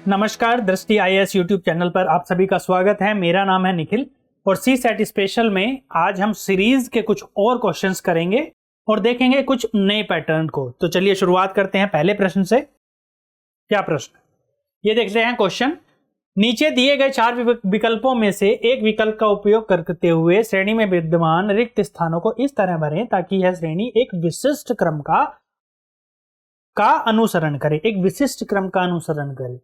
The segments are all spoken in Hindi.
नमस्कार, दृष्टि आईएएस यूट्यूब चैनल पर आप सभी का स्वागत है। मेरा नाम है निखिल और सी सेट स्पेशल में आज हम सीरीज के कुछ और क्वेश्चंस करेंगे और देखेंगे कुछ नए पैटर्न को। तो चलिए शुरुआत करते हैं पहले प्रश्न से। क्या प्रश्न, ये देखते हैं क्वेश्चन। नीचे दिए गए 4 विकल्पों में से एक विकल्प का उपयोग करते हुए श्रेणी में विद्यमान रिक्त स्थानों को इस तरह भरें ताकि यह श्रेणी एक विशिष्ट क्रम का अनुसरण करे। एक विशिष्ट क्रम का अनुसरण करे।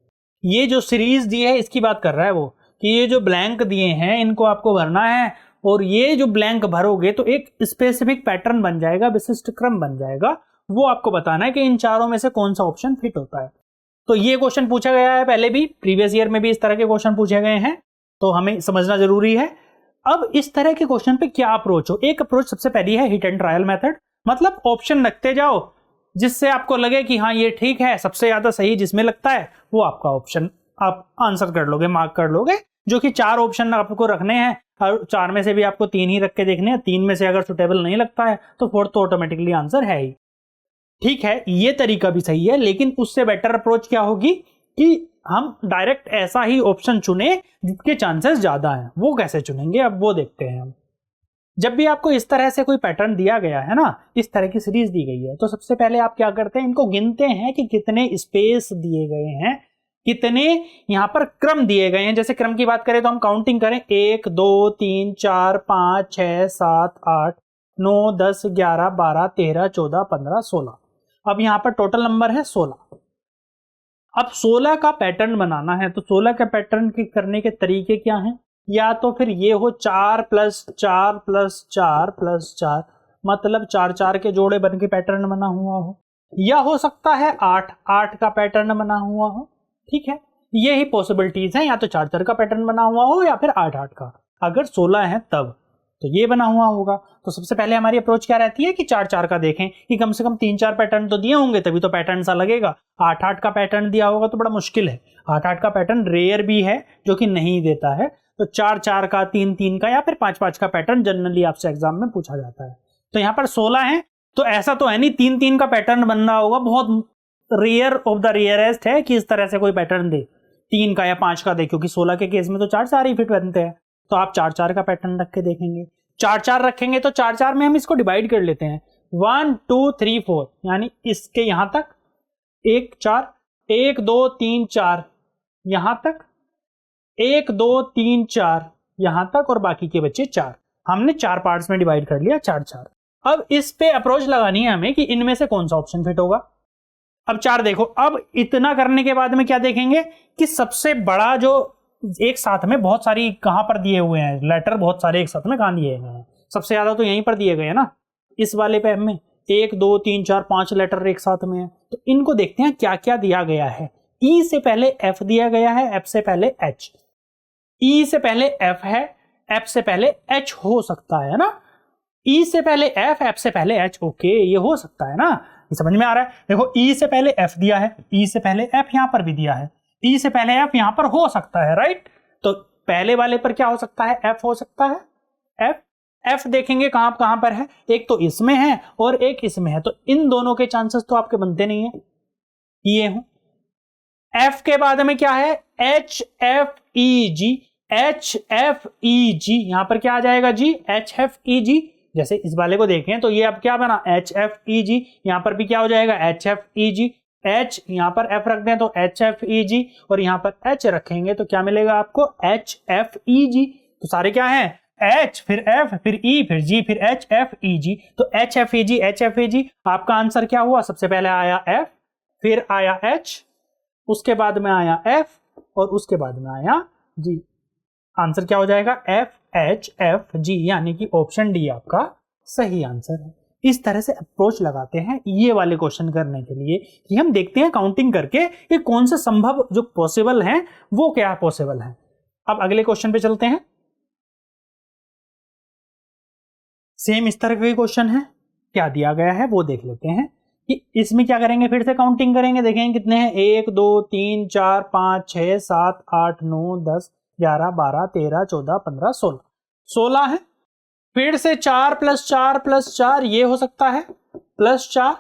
ये जो सीरीज दी है इसकी बात कर रहा है वो, कि ये जो ब्लैंक दिए हैं इनको आपको भरना है और ये जो ब्लैंक भरोगे तो एक स्पेसिफिक पैटर्न बन जाएगा, विशिष्ट क्रम बन जाएगा। वो आपको बताना है कि इन चारों में से कौन सा ऑप्शन फिट होता है। तो ये क्वेश्चन पूछा गया है, पहले भी प्रीवियस ईयर में भी इस तरह के क्वेश्चन पूछे गए हैं, तो हमें समझना जरूरी है। अब इस तरह के क्वेश्चन पे क्या अप्रोच हो। एक अप्रोच सबसे पहली है हिट एंड ट्रायल मेथड, मतलब ऑप्शन रखते जाओ जिससे आपको लगे कि हाँ ये ठीक है, सबसे ज्यादा सही जिसमें लगता है वो आपका ऑप्शन आप आंसर कर लोगे, मार्क कर लोगे। जो कि 4 ऑप्शन आपको रखने हैं और 4 में से भी आपको 3 ही रख के देखने हैं। 3 में से अगर सुटेबल नहीं लगता है तो 4th तो ऑटोमेटिकली आंसर है ही। ठीक है, ये तरीका भी सही है, लेकिन उससे बेटर अप्रोच क्या होगी कि हम डायरेक्ट ऐसा ही ऑप्शन चुने जिसके चांसेस ज्यादा हैं। वो कैसे चुनेंगे, अब वो देखते हैं हम। जब भी आपको इस तरह से कोई पैटर्न दिया गया है ना, इस तरह की सीरीज दी गई है, तो सबसे पहले आप क्या करते हैं, इनको गिनते हैं कि कितने स्पेस दिए गए हैं, कितने यहाँ पर क्रम दिए गए हैं। जैसे क्रम की बात करें तो हम काउंटिंग करें 1 2 3 4 5 6 7 8 9 10 11 12 13 14 15 16। अब यहाँ पर टोटल नंबर है 16। अब 16 का पैटर्न बनाना है, तो 16 का पैटर्न करने के तरीके क्या हैं। या तो फिर ये हो 4 + 4 + 4 + 4, मतलब 4 4 के जोड़े बन के पैटर्न बना हुआ हो, या हो सकता है 8 8 का पैटर्न बना हुआ हो। ठीक है, यही पॉसिबिलिटीज हैं, या तो 4 4 का पैटर्न बना हुआ हो या फिर 8 8 का। अगर 16 है तब तो ये बना हुआ होगा। तो सबसे पहले हमारी अप्रोच क्या रहती है कि 4 4 का देखें कि कम से कम 3 4 पैटर्न तो दिए होंगे तभी तो पैटर्न सा लगेगा। 8 8 का पैटर्न दिया होगा तो बड़ा मुश्किल है। 8 8 का पैटर्न रेयर भी है जो कि नहीं देता है। तो 4 4 का, 3 3 का या फिर 5 5 का पैटर्न जनरली आपसे एग्जाम में पूछा जाता है। तो यहाँ पर 16 है तो ऐसा तो है नहीं 3 3 का पैटर्न बन रहा होगा। बहुत रेयर ऑफ द रेयरेस्ट है कि इस तरह से कोई पैटर्न दे 3 का या 5 का दे, क्योंकि 16 के केस में तो 4 4 ही फिट बनते हैं। तो आप 4 4 का पैटर्न रख के देखेंगे। 4 4 रखेंगे तो 4 4 में हम इसको डिवाइड कर लेते हैं 1 2 3 4, यानी इसके यहां तक 1 4 1 2 3 4 यहां तक 1 2 3 4 यहां तक और बाकी के बच्चे 4। हमने 4 पार्ट्स में डिवाइड कर लिया 4 4। अब इस पे अप्रोच लगानी है हमें कि इनमें से कौन सा ऑप्शन फिट होगा। अब 4 देखो, अब इतना करने के बाद में क्या देखेंगे कि सबसे बड़ा जो एक साथ में बहुत सारी कहां पर दिए हुए हैं लेटर, बहुत सारे एक साथ में कहां दिए हुए हैं, सबसे ज्यादा तो यहीं पर दिए गए हैं ना, इस वाले पे हमें 1 2 3 4 5 लेटर एक साथ में है। तो इनको देखते हैं क्या क्या दिया गया है। ई से पहले एफ दिया गया है, एफ से पहले एच। ई से पहले एफ है, एफ से पहले एच हो सकता है ना। ई से पहले एफ, एफ से पहले एच, ओके ये हो सकता है ना, ये समझ में आ रहा है। देखो ई से पहले एफ दिया है, ई से पहले एफ यहां पर भी दिया है, ई से पहले एफ यहां पर हो सकता है, राइट। तो पहले वाले पर क्या हो सकता है, एफ हो सकता है। एफ एफ देखेंगे कहां पर है, एक तो इसमें है और एक इसमें है, तो इन दोनों के चांसेस तो आपके बनते नहीं है। ये हूं एफ के बाद में क्या है, एच एफ ई जी, एच एफ ई जी, यहां पर क्या आ जाएगा जी, एच एफ ई जी। जैसे इस वाले को देखें तो ये अब क्या बना, एच एफ ई जी, यहां पर भी क्या हो जाएगा, एच एफ ई जी। एच यहां पर एफ रख दें तो एच एफ ई जी, और यहां पर एच रखेंगे तो क्या मिलेगा आपको, एच एफ ई जी। तो सारे क्या हैं, एच फिर एफ फिर ई फिर जी फिर एच एफ ई जी। तो एच एफ ई जी, एच एफ ई जी, आपका आंसर क्या हुआ, सबसे पहले आया एफ, फिर आया एच, उसके बाद में आया एफ और उसके बाद में आया जी। आंसर क्या हो जाएगा, एफ एच एफ जी, यानी कि ऑप्शन डी आपका सही आंसर है। इस तरह से अप्रोच लगाते हैं ये वाले क्वेश्चन करने के लिए कि हम देखते हैं काउंटिंग करके कि कौन से संभव जो पॉसिबल हैं वो क्या पॉसिबल है। अब अगले क्वेश्चन पे चलते हैं। सेम इस तरह के क्वेश्चन है, क्या दिया गया है वो देख लेते हैं कि इसमें क्या करेंगे, फिर से काउंटिंग करेंगे, देखेंगे कितने हैं, 1 2 3 4 5 6 7 8 9 10 11 12 13 14 15 16 16 है। फिर से 4 + 4 + 4 ये हो सकता है, +4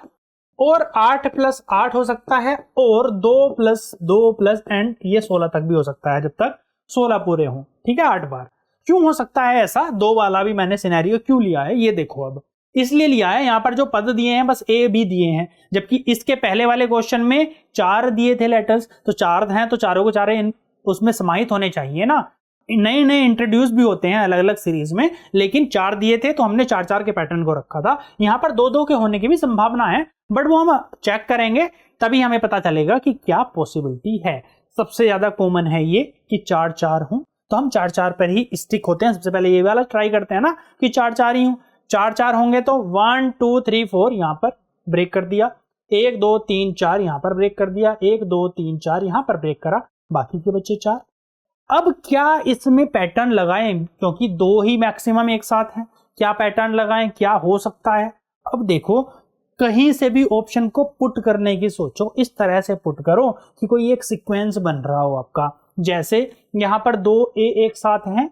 और 8 + 8 हो सकता है, और 2 + 2 + एंड ये 16 तक भी हो सकता है, जब तक 16 पूरे हों। ठीक है, 8 बार। क्यों हो सकता है ऐसा? 2 वाला भी मैंने सिनेरियो क्यों लिया है ये देखो। अब इसलिए लिया है, यहां पर जो पद दिए हैं बस ए बी दिए हैं, जबकि इसके पहले वाले क्वेश्चन में 4 दिए थे लेटर्स, तो 4 हैं तो चारों के चारे उसमें समाहित होने चाहिए ना। नए नए इंट्रोड्यूस भी होते हैं अलग अलग सीरीज में, लेकिन 4 दिए थे तो हमने 4-4 के पैटर्न को रखा था। यहां पर 2-2 के होने की भी संभावना है, बट वो हम चेक करेंगे तभी हमें पता चलेगा कि क्या पॉसिबिलिटी है। सबसे ज्यादा कॉमन है ये कि 4-4 हो, तो हम 4-4 पर ही स्टिक होते हैं। सबसे पहले ये वाला ट्राई करते हैं ना कि 4-4 ही हो। 4-4 होंगे तो 1 2 3 4 यहां पर ब्रेक कर दिया, 1 2 3 4 यहां पर ब्रेक कर दिया, 1 2 3 4 यहां पर ब्रेक करा, बाकी के बच्चे 4। अब क्या इसमें पैटर्न लगाएं, क्योंकि 2 ही मैक्सिमम एक साथ हैं, क्या पैटर्न लगाएं, क्या हो सकता है? अब देखो, कहीं से भी ऑप्शन को पुट करने की सोचो, इस तरह से पुट करो कि कोई एक सीक्वेंस बन रहा हो आपका। जैसे यहां पर 2A एक साथ हैं,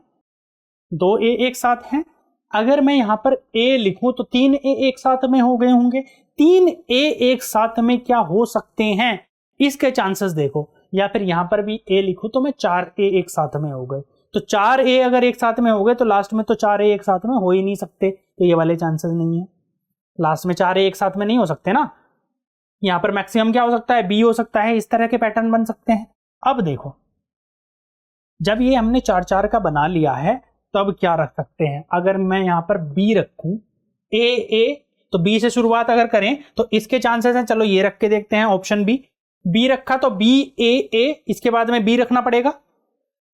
2A एक साथ हैं, अगर मैं यहां पर A लिखूं तो 3A एक साथ में हो गए होंगे। 3A एक साथ में क्या हो सकते हैं, इसके चांसेस देखो। या फिर यहां पर भी A लिखूं तो मैं 4A एक साथ में हो गए, तो 4A अगर एक साथ में हो गए तो लास्ट में तो 4A एक साथ में हो ही नहीं सकते, तो ये वाले चांसेस नहीं है। लास्ट में 4A एक साथ में नहीं हो सकते ना। यहां पर मैक्सिमम क्या हो सकता है, B हो सकता है। इस तरह के पैटर्न बन सकते हैं। अब देखो, जब ये हमने 4-4 का बना लिया है तो अब क्या रख सकते हैं? अगर मैं यहां पर B रखूं, A तो B से शुरुआत अगर करें तो इसके चांसेस हैं, चलो ये रख के देखते हैं। ऑप्शन B रखा तो BAA, इसके बाद में B रखना पड़ेगा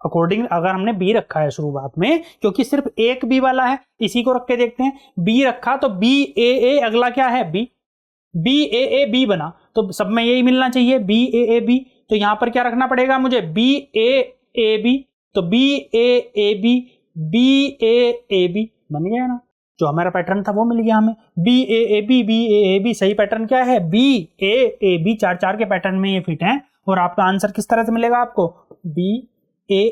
अकॉर्डिंग। अगर हमने B रखा है शुरुआत में, क्योंकि सिर्फ एक B वाला है, इसी को रख के देखते हैं। B रखा तो BAA, अगला क्या है BAAB बना, तो सब में यही मिलना चाहिए BAAB। तो यहां पर क्या रखना पड़ेगा मुझे, BAAB, तो BAAB बन गया ना। जो हमारा पैटर्न था वो मिल गया हमें, BAAB सही पैटर्न क्या है, BAAB। 4-4 के पैटर्न में ये फिट है। और आपका आंसर किस तरह से मिलेगा आपको, BAAB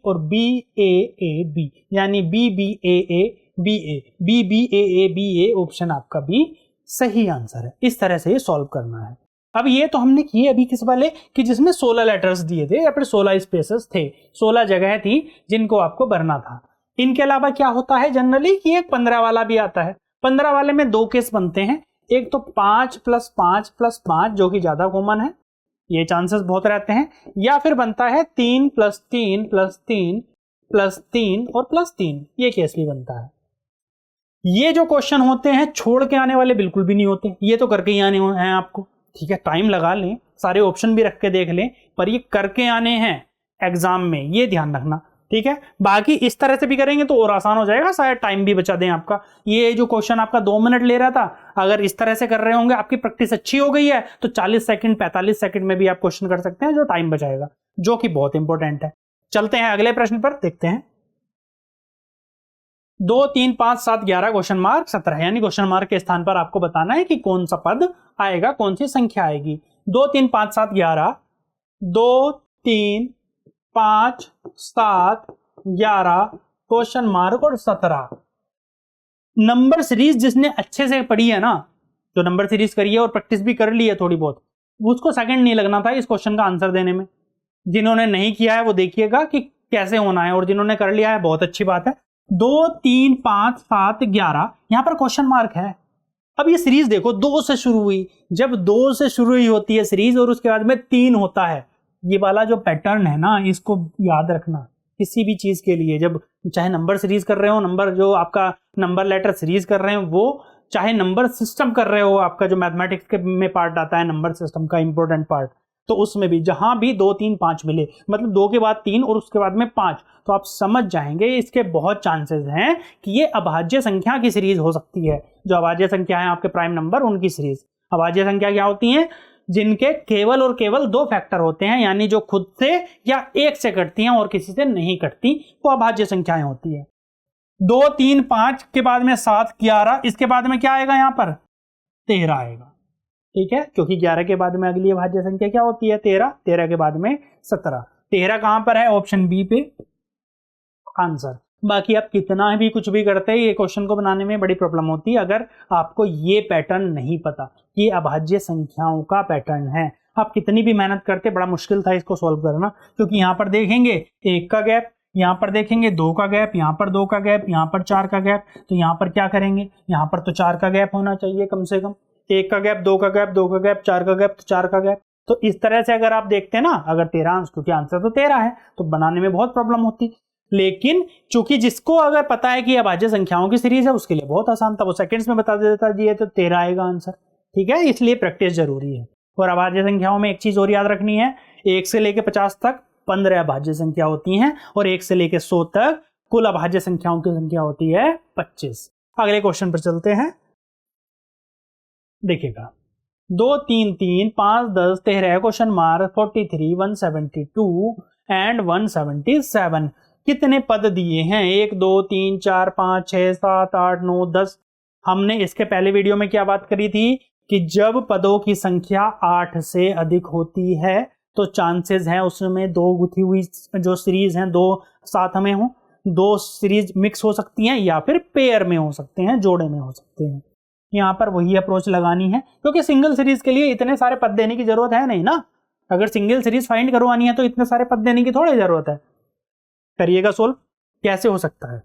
और BAAB, यानी BBAABA ऑप्शन आपका भी सही आंसर है। इस तरह से ये सॉल्व करना है। अब ये तो हमने किए अभी किस वाले कि जिसमें 16 लेटर्स दिए थे या फिर 16 स्पेसेस थे, 16 जगह थी जिनको आपको भरना था। इनके अलावा क्या होता है जनरली कि एक 15 वाला भी आता है। 15 वाले में 2 केस बनते हैं, एक तो 5 + 5 + 5 जो कि ज्यादा कॉमन है, ये चांसेस बहुत रहते हैं, या फिर बनता है 3 + 3 + 3 + 3 और +3, ये केस भी बनता है। ये जो क्वेश्चन होते हैं छोड़ के आने वाले बिल्कुल भी नहीं होते, ये तो करके ही आने हैं आपको। ठीक है, टाइम लगा लें, सारे ऑप्शन भी रख के देख लें, पर ये करके आने हैं एग्जाम में, ये ध्यान रखना। ठीक है, बाकी इस तरह से भी करेंगे तो और आसान हो जाएगा, शायद टाइम भी बचा दें आपका। ये जो क्वेश्चन आपका 2 मिनट ले रहा था, अगर इस तरह से कर रहे होंगे, आपकी प्रैक्टिस अच्छी हो गई है, तो 40 सेकंड 45 सेकंड में भी आप क्वेश्चन कर सकते हैं, जो टाइम बचाएगा, जो कि बहुत इंपॉर्टेंट है। चलते हैं अगले प्रश्न पर, देखते हैं। 2 3 5 7 11 क्वेश्चन मार्क 17, यानी क्वेश्चन मार्क के स्थान पर आपको बताना है कि कौन सा पद आएगा, कौन सी संख्या आएगी। 2 3 5 7 11, 2 3 5 7 11 क्वेश्चन मार्क और 17। नंबर सीरीज जिसने अच्छे से पढ़ी है ना, जो नंबर सीरीज करी है और प्रैक्टिस भी कर ली है थोड़ी बहुत, उसको सेकंड नहीं लगना था इस क्वेश्चन का आंसर देने में। जिन्होंने नहीं किया है वो देखिएगा कि कैसे होना है, और जिन्होंने कर लिया है बहुत अच्छी बात है। 2 3 5 7 11 यहां पर क्वेश्चन मार्क है। अब ये सीरीज देखो 2 से शुरू हुई, जब 2 से शुरू ही होती है सीरीज और उसके बाद में 3 होता है, ये वाला जो पैटर्न है ना, इसको याद रखना किसी भी चीज के लिए। जब चाहे नंबर सीरीज कर रहे हो, नंबर जो आपका नंबर लेटर सीरीज कर रहे हो वो, चाहे नंबर सिस्टम कर रहे हो, आपका जो मैथमेटिक्स के में पार्ट आता है नंबर सिस्टम का इंपॉर्टेंट पार्ट, तो उसमें भी जहां भी 2 3 5 मिले, मतलब 2 के बाद 3 और उसके बाद में 5, तो आप समझ जाएंगे इसके बहुत चांसेस हैं कि ये अभाज्य संख्या की सीरीज हो सकती है। जो अभाज्य संख्या है आपके प्राइम नंबर, उनकी सीरीज। अभाज्य संख्या क्या होती है, जिनके केवल और केवल 2 फैक्टर होते हैं, यानी जो खुद से या 1 से कटती हैं और किसी से नहीं कटती, वो अभाज्य संख्याएं होती है। 2 3 5 के बाद में 7 11, इसके बाद में क्या आएगा, यहां पर 13 आएगा। ठीक है, क्योंकि 11 के बाद में अगली अभाज्य संख्या क्या होती है, 13, 13 के बाद में 17। 13 कहां पर है, ऑप्शन बी पे आंसर। बाकी आप कितना भी कुछ भी करते हैं, ये क्वेश्चन को बनाने में बड़ी प्रॉब्लम होती है अगर आपको ये पैटर्न नहीं पता कि अभाज्य संख्याओं का पैटर्न है। आप कितनी भी मेहनत करते, बड़ा मुश्किल था इसको सॉल्व करना, क्योंकि यहाँ पर देखेंगे 1 का गैप, यहाँ पर देखेंगे 2 का गैप, यहाँ पर 2 का गैप, यहाँ पर 4 का गैप, तो यहाँ पर क्या करेंगे, यहाँ पर तो 4 का गैप होना चाहिए कम से कम। 1 का गैप, 2 का गैप, 2 का गैप, 4 का गैप, तो 4 का गैप। तो इस तरह से अगर आप देखते हैं ना, अगर 13 अंश, क्योंकि आंसर तो 13 है, तो बनाने में बहुत प्रॉब्लम होती। लेकिन चूंकि जिसको अगर पता है कि अभाज्य संख्याओं की सीरीज है, उसके लिए बहुत आसान था, वो सेकंड्स में बता देता जी ये तो 13 आएगा आंसर। ठीक है, इसलिए प्रैक्टिस जरूरी है। और अभाज्य संख्याओं में एक चीज और याद रखनी है, 1 से लेकर 50 तक 15 अभाज्य संख्या होती हैं, और 1 से लेकर 100 तक कुल अभाज्य संख्याओं की संख्या होती है 25। अगले क्वेश्चन पर चलते हैं। देखिएगा 2 3 3 5 10 13 क्वेश्चन मार्क 43 172 एंड 177 कितने पद दिए हैं? 1 2 3 4 5 6 7 8 9 10। हमने इसके पहले वीडियो में क्या बात करी थी कि जब पदों की संख्या 8 से अधिक होती है तो चांसेस है उसमें दो गुथी हुई जो सीरीज हैं दो साथ में हो, दो सीरीज मिक्स हो सकती हैं या फिर पेयर में हो सकते हैं, जोड़े में हो सकते हैं। यहाँ पर वही अप्रोच लगानी है, क्योंकि सिंगल सीरीज के लिए इतने सारे पद देने की जरूरत है नहीं ना। अगर सिंगल सीरीज फाइंड करवानी है तो इतने सारे पद देने की थोड़ी जरूरत है। करिएगा सोल्व, कैसे हो सकता है।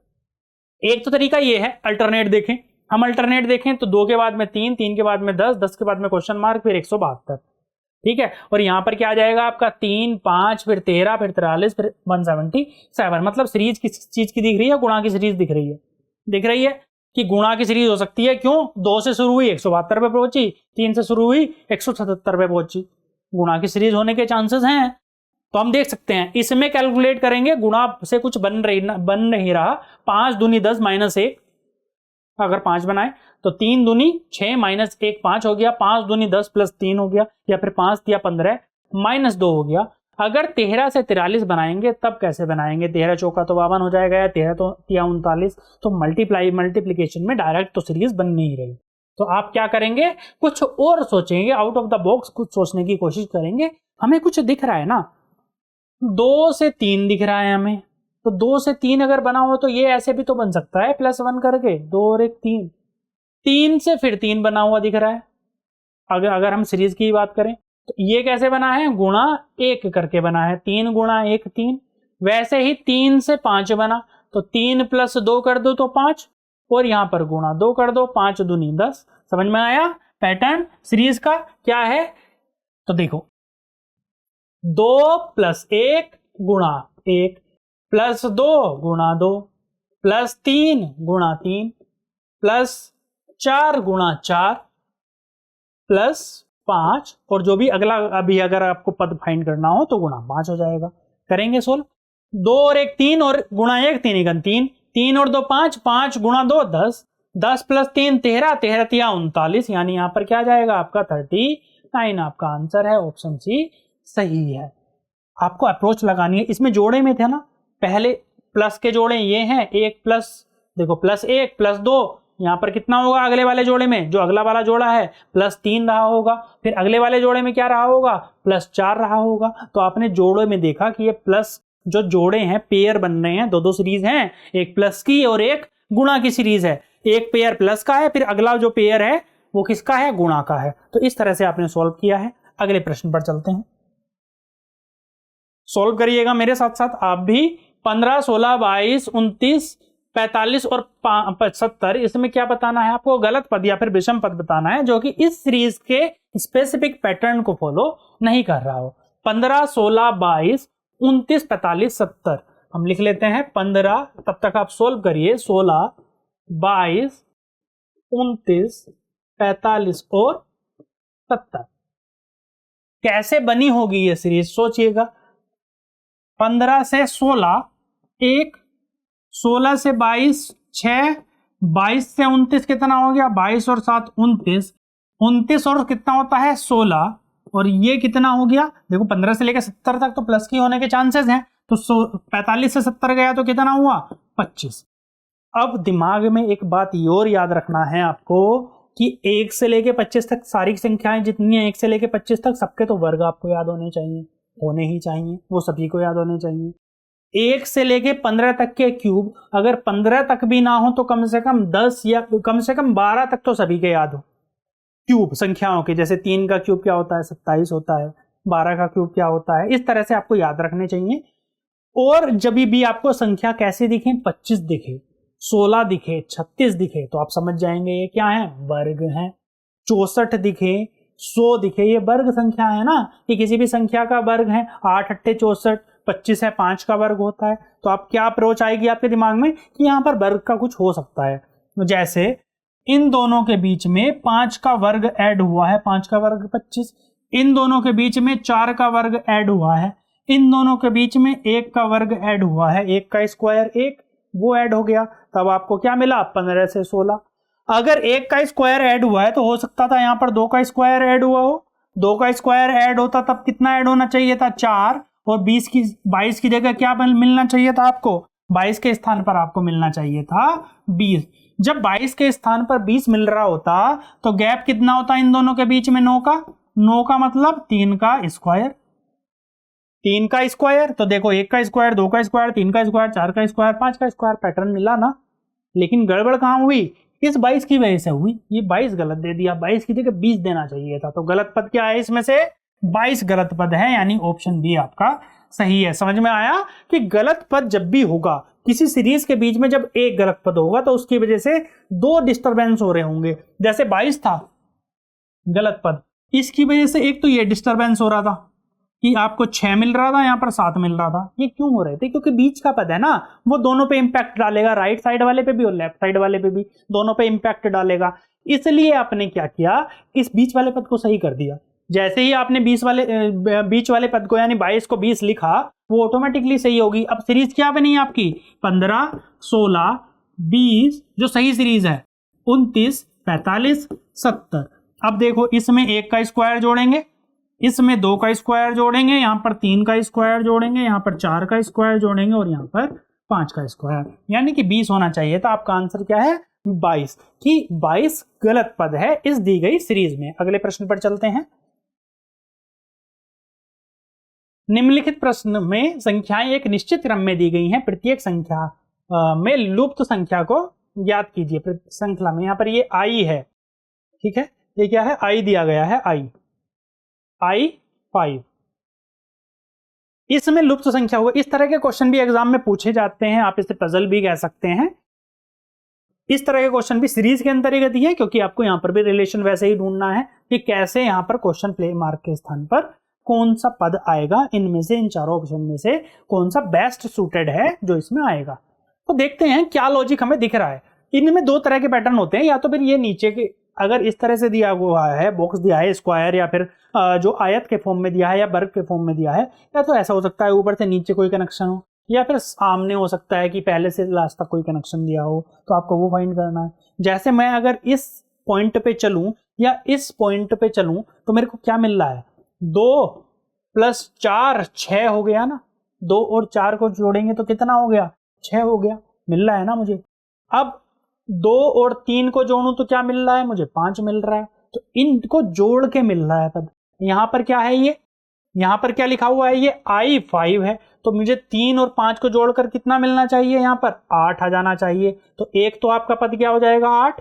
एक तो तरीका ये है अल्टरनेट देखें, हम अल्टरनेट देखें तो 2 के बाद में 3, 3 के बाद में 10, 10 के बाद में क्वेश्चन मार्क, फिर 172। ठीक है, और यहां पर क्या आ जाएगा आपका 3 5 फिर 13 फिर 43 फिर 177। मतलब सीरीज किस चीज की दिख रही है? गुणा की सीरीज दिख रही है। दिख रही है कि गुणा की सीरीज हो सकती है। क्यों? 2 से शुरू हुई 172 पे पहुंची, 3 से शुरू हुई 177 पे पहुंची। गुणा की सीरीज होने के चांसेस हैं। तो हम देख सकते हैं इसमें कैलकुलेट करेंगे, गुणा से कुछ बन नहीं रहा। 5 दूनी 10 माइनस 1, अगर 5 बनाए तो 3 दूनी 6 माइनस 1 5 हो गया, 5 दूनी 10 प्लस 3 हो गया, या फिर 5 या 15 माइनस 2 हो गया। अगर 13 से 43 बनाएंगे तब कैसे बनाएंगे? 13 चौका तो 52 हो जाएगा, या 13 तो 39, तो मल्टीप्लिकेशन में डायरेक्ट तो सीरीज बन नहीं रही। तो आप क्या करेंगे, कुछ और सोचेंगे, आउट ऑफ द बॉक्स कुछ सोचने की कोशिश करेंगे। हमें कुछ दिख रहा है ना, 2 से 3 दिख रहा है हमें, तो 2 से 3 अगर बना हो तो ये ऐसे भी तो बन सकता है +1 करके, 2 और 1 3। 3 से फिर 3 बना हुआ दिख रहा है। अगर हम सीरीज की बात करें तो ये कैसे बना है? गुणा 1 करके बना है, 3 गुणा 1 3। वैसे ही 3 से 5 बना तो 3 + 2 कर दो तो 5, और यहां पर गुणा 2 कर दो, 5 दूनी 10। समझ में आया पैटर्न सीरीज का क्या है? तो देखो 2 + 1 गुणा 1 + 2 गुणा 2 + 3 गुणा 3 + 4 गुणा 4 + 5, और जो भी अगला अभी अगर आपको पद फाइंड करना हो तो गुणा 5 हो जाएगा। करेंगे सोल्व। 2 और 1 3 और गुणा 1 3 1 3, 3 और 2 5, 5 गुणा 2 10, 10 + 3 13, 13 तिया 39, यानी यहां पर क्या जाएगा आपका 39। आपका आंसर है ऑप्शन सी सही है। आपको अप्रोच लगानी है। इसमें जोड़े में थे ना, पहले प्लस के जोड़े ये हैं, 1 प्लस, देखो +1 + 2, यहां पर कितना होगा अगले वाले जोड़े में? जो अगला वाला जोड़ा है +3 रहा होगा, फिर अगले वाले जोड़े में क्या रहा होगा? +4 रहा होगा। तो आपने जोड़े में देखा कि ये प्लस जो जोड़े हैं पेयर बन रहे हैं, दो सीरीज हैं, एक प्लस की और एक गुणा की सीरीज है। एक पेयर प्लस का है, फिर अगला जो पेयर है वो किसका है? गुणा का है। तो इस तरह से आपने सॉल्व किया है। अगले प्रश्न पर चलते हैं, सॉल्व करिएगा मेरे साथ साथ आप भी। 15 16 22 29 45 और 75, इसमें क्या बताना है आपको? गलत पद या फिर विषम पद बताना है जो कि इस सीरीज के स्पेसिफिक पैटर्न को फॉलो नहीं कर रहा हो। 15 16 22 29 45 70 हम लिख लेते हैं 15, तब तक आप सोल्व करिए, 16 22 29 45 और 70। कैसे बनी होगी ये सीरीज सोचिएगा। 15 से 16 1, 16 से 22 6, 22 से 29 कितना हो गया? 22 और 7 29, 29 और कितना होता है? 16, और ये कितना हो गया? देखो 15 से लेकर 70 तक तो प्लस की होने के चांसेस हैं, तो 45 से 70 गया तो कितना हुआ? 25। अब दिमाग में एक बात ये और याद रखना है आपको कि 1 से लेकर 25 तक सारी संख्याएं जितनी हैं 1 से लेकर 25 तक सबके तो वर्ग आपको याद होने चाहिए, वो सभी को याद होने चाहिए। 1 से लेके 15 तक के क्यूब, अगर 15 तक भी ना हो तो कम से कम 10 या कम से कम 12 तक तो सभी के याद हो क्यूब संख्याओं के। जैसे 3 का क्यूब क्या होता है, 27 होता है। 12 का क्यूब क्या होता है, इस तरह से आपको याद रखने चाहिए। और जब भी आपको संख्या कैसे दिखे, 25 दिखे, 16 दिखे, 36 दिखे, तो आप समझ जाएंगे ये क्या है, वर्ग है। 64 दिखे, 100 दिखे, ये वर्ग संख्या है ना, कि किसी भी संख्या का वर्ग है। 8 अट्ठे 64, 25 है, 5 का वर्ग होता है। तो आप क्या अप्रोच आएगी आपके दिमाग में कि यहाँ पर वर्ग का कुछ हो सकता है। जैसे इन दोनों के बीच में 5 का वर्ग ऐड हुआ है, 5 का वर्ग 25। इन दोनों के बीच में 4 का वर्ग ऐड हुआ है। इन दोनों के बीच में 1 का वर्ग ऐड हुआ है, 1 का स्क्वायर 1, वो ऐड हो गया। तब आपको क्या मिला, 15 से 16। अगर 1 का स्क्वायर ऐड हुआ है तो हो सकता था यहाँ पर 2 का स्क्वायर ऐड हुआ हो। 2 का स्क्वायर ऐड होता तब कितना ऐड होना चाहिए था, 4। और 22 की जगह क्या मिलना चाहिए था आपको, 22 के स्थान पर आपको मिलना चाहिए था 20। जब 22 के स्थान पर 20 मिल रहा होता तो गैप कितना होता इन दोनों के बीच में, 9 का। 9 का मतलब 3 का स्क्वायर। 3 का स्क्वायर, तो देखो 1 का स्क्वायर, 2 का स्क्वायर, 3 का स्क्वायर, 4 का स्क्वायर, 5 का स्क्वायर, पैटर्न मिला ना। लेकिन गड़बड़ कहां हुई, इस 22 की वजह से हुई। ये 22 गलत दे दिया, 22 की जगह 20 देना चाहिए था। तो गलत पद क्या है इसमें से, 22 गलत पद है, यानी ऑप्शन बी आपका सही है। समझ में आया कि गलत पद जब भी होगा किसी सीरीज के बीच में, जब एक गलत पद होगा तो उसकी वजह से 2 डिस्टरबेंस हो रहे होंगे। जैसे 22 था गलत पद, इसकी वजह से एक तो ये डिस्टरबेंस हो रहा था कि आपको 6 मिल रहा था, यहाँ पर 7 मिल रहा था। ये क्यों हो रहे थे, क्योंकि बीच का पद है ना, वो दोनों पे इंपैक्ट डालेगा, राइट साइड वाले पे भी और लेफ्ट साइड वाले पे भी, दोनों पे इंपैक्ट डालेगा। इसलिए आपने क्या किया, इस बीच वाले पद को सही कर दिया। जैसे ही आपने बीच वाले पद को यानी 22 को 20 लिखा, वो ऑटोमेटिकली सही होगी। अब सीरीज क्या बनी आपकी, 15, 16, 20, जो सही सीरीज है, 29, 45, 70। अब देखो इसमें 1 का स्क्वायर जोड़ेंगे, इसमें 2 का स्क्वायर जोड़ेंगे, यहाँ पर 3 का स्क्वायर जोड़ेंगे, यहाँ पर 4 का स्क्वायर जोड़ेंगे और यहाँ पर 5 का स्क्वायर, यानी कि 20 होना चाहिए था। आपका आंसर क्या है, 22। कि 22 गलत पद है इस दी गई सीरीज में। अगले प्रश्न पर चलते हैं। निम्नलिखित प्रश्न में संख्याएं एक निश्चित क्रम में दी गई हैं, प्रत्येक संख्या में लुप्त संख्या को ज्ञात कीजिए। श्रृंखला में यहाँ पर ये आई है, ठीक है, ये क्या है, आई दिया गया है, आई 5। इसमें लुप्त संख्या होगा। इस तरह के क्वेश्चन भी एग्जाम में पूछे जाते हैं, आप इसे पजल भी कह सकते हैं। इस तरह के क्वेश्चन भी सीरीज के अंतर्गत ही है, क्योंकि आपको यहाँ पर भी रिलेशन वैसे ही ढूंढना है कि कैसे यहाँ पर क्वेश्चन प्ले मार्क के स्थान पर कौन सा पद आएगा, इनमें से, इन चारों ऑप्शन में से कौन सा बेस्ट सूटेड है जो इसमें आएगा। तो देखते हैं क्या लॉजिक हमें दिख रहा है। इनमें 2 तरह के पैटर्न होते हैं, या तो फिर ये नीचे के अगर इस तरह से दिया हुआ है, बॉक्स दिया है स्क्वायर, या फिर जो आयत के फॉर्म में दिया है या वर्ग के फॉर्म में दिया है, या तो ऐसा हो सकता है ऊपर से नीचे कोई कनेक्शन हो, या फिर सामने हो सकता है कि पहले से लास्ट तक कोई कनेक्शन दिया हो, तो आपको वो फाइंड करना है। जैसे मैं अगर इस पॉइंट पे चलूं या इस पॉइंट पे चलूं तो मेरे को क्या मिल रहा है, 2 + 4 6 हो गया ना। 2 और 4 को जोड़ेंगे तो कितना हो गया, 6 हो गया, मिल रहा है ना मुझे। अब 2 और 3 को जोड़ूं तो क्या मिल रहा है मुझे, 5 मिल रहा है। तो इनको जोड़ के मिल रहा है पद। यहाँ पर क्या है, ये यहाँ पर क्या लिखा हुआ है, ये I5 है, तो मुझे 3 और 5 को जोड़कर कितना मिलना चाहिए, यहाँ पर 8 आ जाना चाहिए। तो एक तो आपका पद क्या हो जाएगा, 8।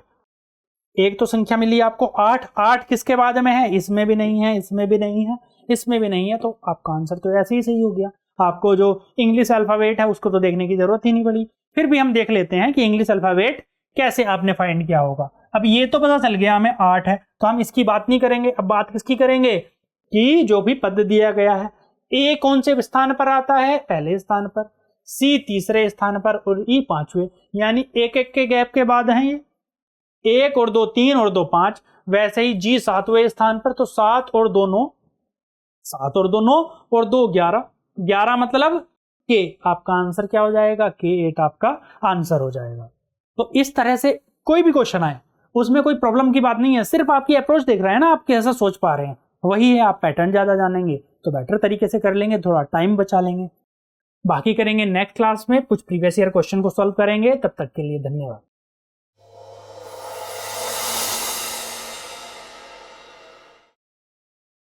एक तो संख्या मिली आपको 8। 8 किसके बाद में है, इसमें भी नहीं है, इसमें भी नहीं है, इसमें भी नहीं है, तो आपका आंसर तो ऐसे ही सही हो गया। आपको जो इंग्लिश अल्फाबेट है उसको तो देखने की जरूरत ही नहीं पड़ी। फिर भी हम देख लेते हैं कि इंग्लिश अल्फाबेट कैसे आपने फाइंड किया होगा। अब ये तो पता चल गया हमें 8 है, तो हम इसकी बात नहीं करेंगे। अब बात किसकी करेंगे कि जो भी पद दिया गया है, ए कौन से स्थान पर आता है, पहले स्थान पर, सी तीसरे स्थान पर और ई 5वें, यानी एक एक के गैप के बाद है ये, 1 और 2 3 और 2 5। वैसे ही जी 7वें स्थान पर, तो 7 और 2 9, 7 और 2 9 और 2 11, 11 मतलब के। आपका आंसर क्या हो जाएगा, K8 आपका आंसर हो जाएगा। तो इस तरह से कोई भी क्वेश्चन आए उसमें कोई प्रॉब्लम की बात नहीं है, सिर्फ आपकी अप्रोच देख रहे हैं ना, आप कैसा सोच पा रहे हैं, वही है। आप पैटर्न ज्यादा जानेंगे तो बेटर तरीके से कर लेंगे, थोड़ा टाइम बचा लेंगे। बाकी करेंगे नेक्स्ट क्लास में, कुछ प्रीवियस ईयर क्वेश्चन को सॉल्व करेंगे। तब तक के लिए धन्यवाद।